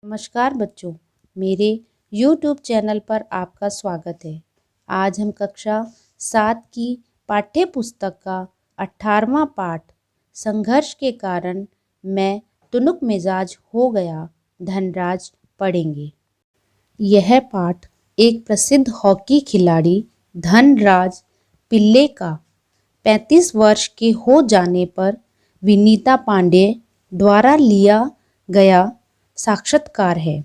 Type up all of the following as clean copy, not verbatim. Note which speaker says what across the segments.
Speaker 1: नमस्कार बच्चों, मेरे YouTube चैनल पर आपका स्वागत है। आज हम कक्षा 7 की पाठ्य पुस्तक का 18वां पाठ संघर्ष के कारण मैं तुनुक मिजाज हो गया धनराज पढ़ेंगे। यह पाठ एक प्रसिद्ध हॉकी खिलाड़ी धनराज पिल्ले का 35 वर्ष के हो जाने पर विनीता पांडे द्वारा लिया गया साक्षात्कार है,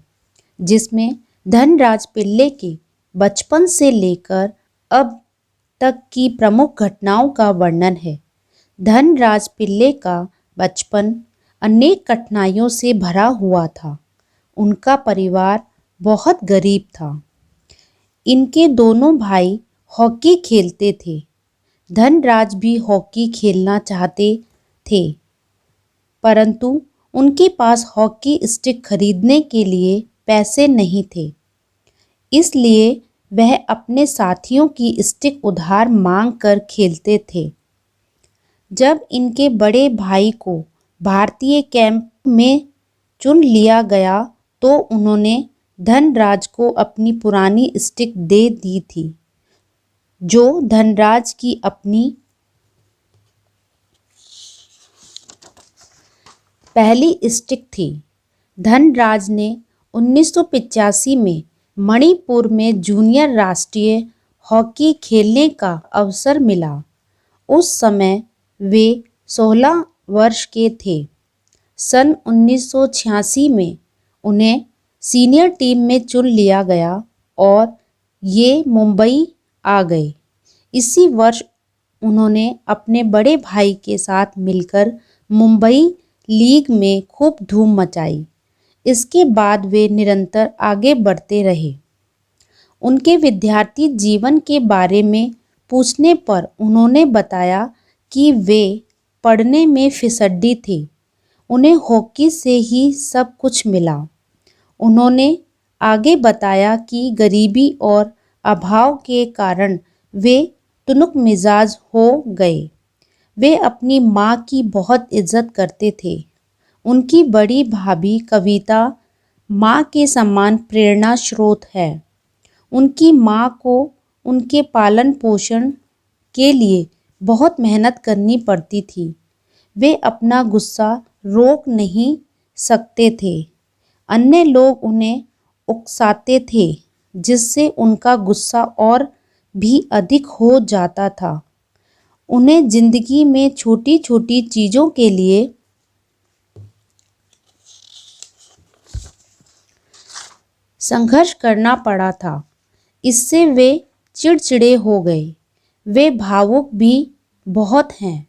Speaker 1: जिसमें धनराज पिल्ले के बचपन से लेकर अब तक की प्रमुख घटनाओं का वर्णन है। धनराज पिल्ले का बचपन अनेक कठिनाइयों से भरा हुआ था। उनका परिवार बहुत गरीब था। इनके दोनों भाई हॉकी खेलते थे। धनराज भी हॉकी खेलना चाहते थे, परंतु उनके पास हॉकी स्टिक खरीदने के लिए पैसे नहीं थे। इसलिए वह अपने साथियों की स्टिक उधार मांग कर खेलते थे। जब इनके बड़े भाई को भारतीय कैंप में चुन लिया गया तो उन्होंने धनराज को अपनी पुरानी स्टिक दे दी थी, जो धनराज की अपनी पहली स्टिक थी। धनराज ने 1985 में मणिपुर में जूनियर राष्ट्रीय हॉकी खेलने का अवसर मिला। उस समय वे 16 वर्ष के थे। सन 1986 में उन्हें सीनियर टीम में चुन लिया गया और ये मुंबई आ गए। इसी वर्ष उन्होंने अपने बड़े भाई के साथ मिलकर मुंबई लीग में खूब धूम मचाई। इसके बाद वे निरंतर आगे बढ़ते रहे। उनके विद्यार्थी जीवन के बारे में पूछने पर उन्होंने बताया कि वे पढ़ने में फिसड्डी थे। उन्हें हॉकी से ही सब कुछ मिला। उन्होंने आगे बताया कि गरीबी और अभाव के कारण वे तुनुक मिजाज हो गए। वे अपनी माँ की बहुत इज्जत करते थे। उनकी बड़ी भाभी कविता माँ के समान प्रेरणा स्रोत है। उनकी माँ को उनके पालन पोषण के लिए बहुत मेहनत करनी पड़ती थी। वे अपना गुस्सा रोक नहीं सकते थे। अन्य लोग उन्हें उकसाते थे, जिससे उनका गुस्सा और भी अधिक हो जाता था। उन्हें जिंदगी में छोटी छोटी चीज़ों के लिए संघर्ष करना पड़ा था। इससे वे चिड़चिड़े हो गए। वे भावुक भी बहुत हैं।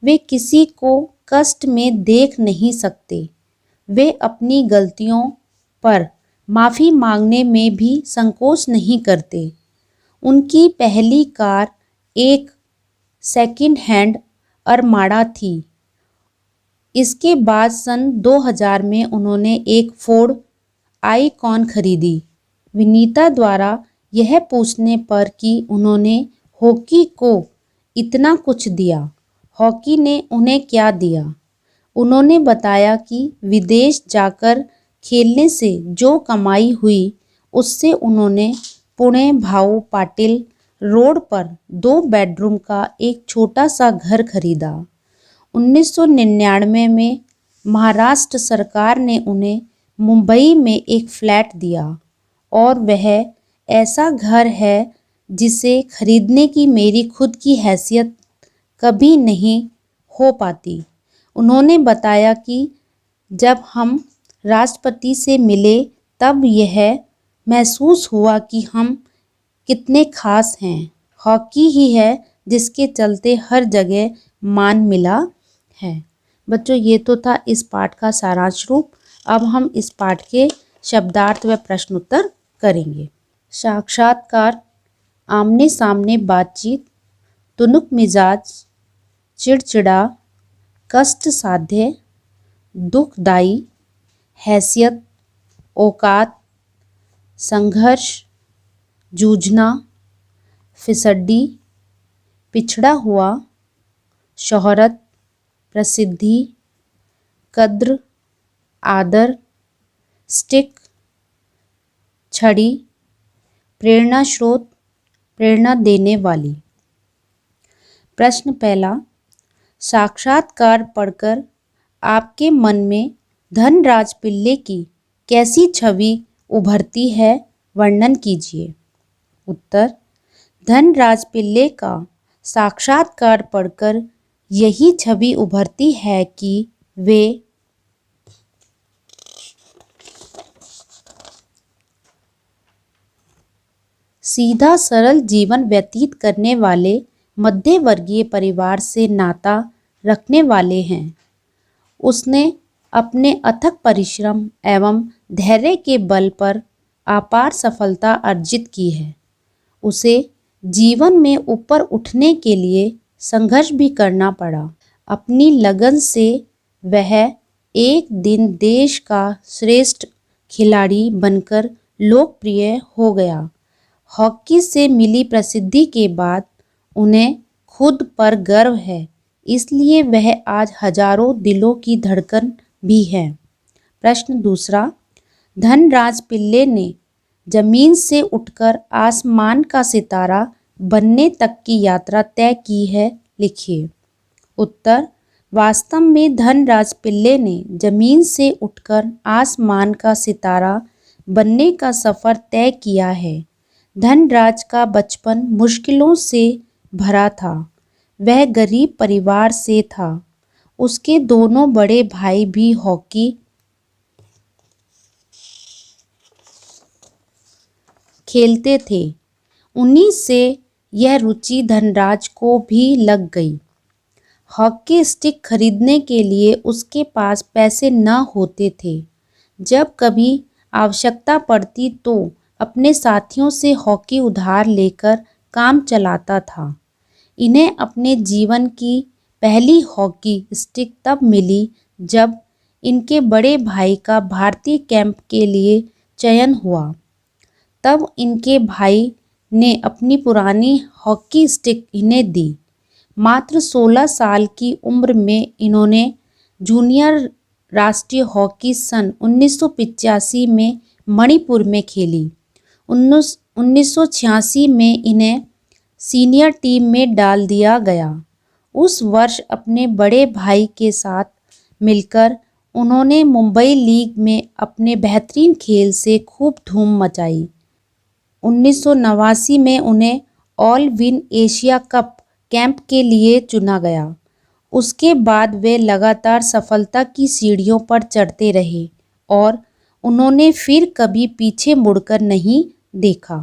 Speaker 1: वे किसी को कष्ट में देख नहीं सकते। वे अपनी गलतियों पर माफ़ी मांगने में भी संकोच नहीं करते। उनकी पहली कार एक सेकंड हैंड अरमाडा थी। इसके बाद सन 2000 में उन्होंने एक फोर्ड आइकॉन खरीदी। विनीता द्वारा यह पूछने पर कि उन्होंने हॉकी को इतना कुछ दिया, हॉकी ने उन्हें क्या दिया, उन्होंने बताया कि विदेश जाकर खेलने से जो कमाई हुई उससे उन्होंने पुणे भाऊ पाटिल रोड पर 2 बेडरूम का एक छोटा सा घर खरीदा। 1999 में महाराष्ट्र सरकार ने उन्हें मुंबई में एक फ्लैट दिया और वह ऐसा घर है जिसे खरीदने की मेरी खुद की हैसियत कभी नहीं हो पाती। उन्होंने बताया कि जब हम राष्ट्रपति से मिले तब यह महसूस हुआ कि हम कितने खास हैं। हॉकी ही है जिसके चलते हर जगह मान मिला है। बच्चों, ये तो था इस पाठ का सारांश रूप। अब हम इस पाठ के शब्दार्थ व प्रश्न उत्तर करेंगे। साक्षात्कार, आमने सामने बातचीत, तुनुक मिजाज, चिड़चिड़ा, कष्ट साध्य, दुखदाई, हैसियत, औकात, संघर्ष, जूझना, फिसड्डी, पिछड़ा हुआ, शोहरत, प्रसिद्धि, कद्र, आदर, स्टिक, छड़ी, प्रेरणा स्रोत, प्रेरणा देने वाली। प्रश्न पहला, साक्षात्कार पढ़कर आपके मन में धनराज पिल्ले की कैसी छवि उभरती है, वर्णन कीजिए। उत्तर, धनराज पिल्ले का साक्षात्कार पढ़कर यही छवि उभरती है कि वे सीधा सरल जीवन व्यतीत करने वाले मध्यवर्गीय परिवार से नाता रखने वाले हैं। उसने अपने अथक परिश्रम एवं धैर्य के बल पर अपार सफलता अर्जित की है। उसे जीवन में ऊपर उठने के लिए संघर्ष भी करना पड़ा। अपनी लगन से वह एक दिन देश का श्रेष्ठ खिलाड़ी बनकर लोकप्रिय हो गया। हॉकी से मिली प्रसिद्धि के बाद उन्हें खुद पर गर्व है, इसलिए वह आज हजारों दिलों की धड़कन भी है। प्रश्न दूसरा, धनराज पिल्ले ने जमीन से उठकर आसमान का सितारा बनने तक की यात्रा तय की है, लिखिए। उत्तर, वास्तव में धनराज पिल्ले ने जमीन से उठकर आसमान का सितारा बनने का सफ़र तय किया है। धनराज का बचपन मुश्किलों से भरा था। वह गरीब परिवार से था। उसके दोनों बड़े भाई भी हॉकी खेलते थे। उन्हीं से यह रुचि धनराज को भी लग गई। हॉकी स्टिक खरीदने के लिए उसके पास पैसे न होते थे। जब कभी आवश्यकता पड़ती तो अपने साथियों से हॉकी उधार लेकर काम चलाता था। इन्हें अपने जीवन की पहली हॉकी स्टिक तब मिली जब इनके बड़े भाई का भारतीय कैंप के लिए चयन हुआ। तब इनके भाई ने अपनी पुरानी हॉकी स्टिक इन्हें दी। मात्र 16 साल की उम्र में इन्होंने जूनियर राष्ट्रीय हॉकी सन 1985 में मणिपुर में खेली। 1986 में इन्हें सीनियर टीम में डाल दिया गया। उस वर्ष अपने बड़े भाई के साथ मिलकर उन्होंने मुंबई लीग में अपने बेहतरीन खेल से खूब धूम मचाई। 1989 में उन्हें all win Asia cup camp के लिए चुना गया। उसके बाद वे लगातार सफलता की सीढ़ियों पर चढ़ते रहे और उन्होंने फिर कभी पीछे मुड़कर नहीं देखा।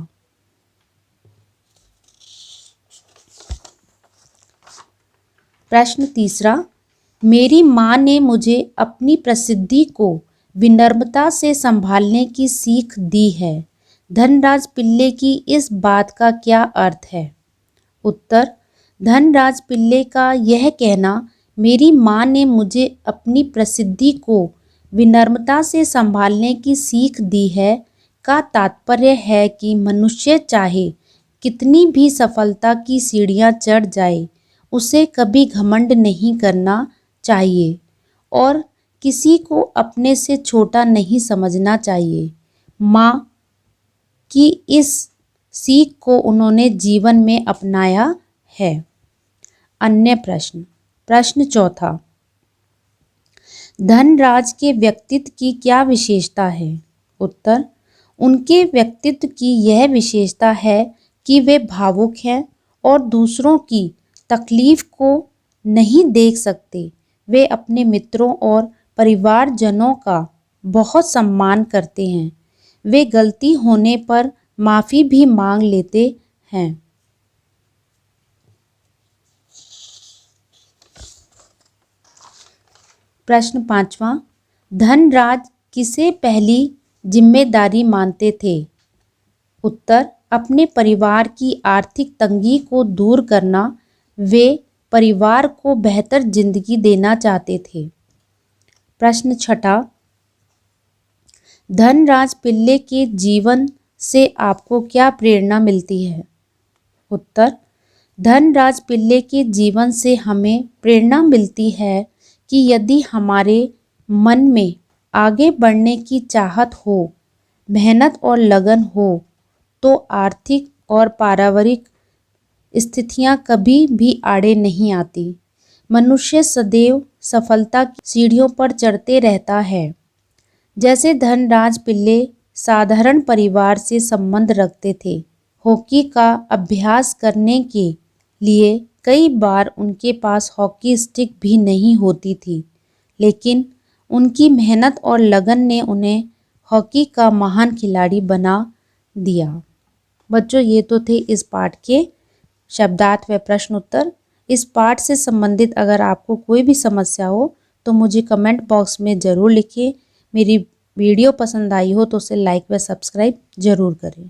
Speaker 1: प्रश्न तीसरा, मेरी माँ ने मुझे अपनी प्रसिद्धि को विनम्रता से संभालने की सीख दी है। धनराज पिल्ले की इस बात का क्या अर्थ है? उत्तर, धनराज पिल्ले का यह कहना मेरी माँ ने मुझे अपनी प्रसिद्धि को विनम्रता से संभालने की सीख दी है का तात्पर्य है कि मनुष्य चाहे कितनी भी सफलता की सीढ़ियाँ चढ़ जाए, उसे कभी घमंड नहीं करना चाहिए और किसी को अपने से छोटा नहीं समझना चाहिए। माँ की इस सीख को उन्होंने जीवन में अपनाया है। अन्य प्रश्न। प्रश्न चौथा, धनराज के व्यक्तित्व की क्या विशेषता है? उत्तर, उनके व्यक्तित्व की यह विशेषता है कि वे भावुक हैं और दूसरों की तकलीफ को नहीं देख सकते। वे अपने मित्रों और परिवारजनों का बहुत सम्मान करते हैं। वे गलती होने पर माफ़ी भी मांग लेते हैं। प्रश्न पांचवा, धनराज किसे पहली जिम्मेदारी मानते थे? उत्तर, अपने परिवार की आर्थिक तंगी को दूर करना। वे परिवार को बेहतर जिंदगी देना चाहते थे। प्रश्न छठा, धनराज पिल्ले के जीवन से आपको क्या प्रेरणा मिलती है? उत्तर, धनराज पिल्ले के जीवन से हमें प्रेरणा मिलती है कि यदि हमारे मन में आगे बढ़ने की चाहत हो, मेहनत और लगन हो तो आर्थिक और पारिवारिक स्थितियां कभी भी आड़े नहीं आती। मनुष्य सदैव सफलता की सीढ़ियों पर चढ़ते रहता है। जैसे धनराज पिल्ले साधारण परिवार से संबंध रखते थे। हॉकी का अभ्यास करने के लिए कई बार उनके पास हॉकी स्टिक भी नहीं होती थी, लेकिन उनकी मेहनत और लगन ने उन्हें हॉकी का महान खिलाड़ी बना दिया। बच्चों, ये तो थे इस पाठ के शब्दार्थ व प्रश्न उत्तर। इस पाठ से संबंधित अगर आपको कोई भी समस्या हो तो मुझे कमेंट बॉक्स में ज़रूर लिखिए। मेरी वीडियो पसंद आई हो तो उसे लाइक व सब्सक्राइब ज़रूर करें।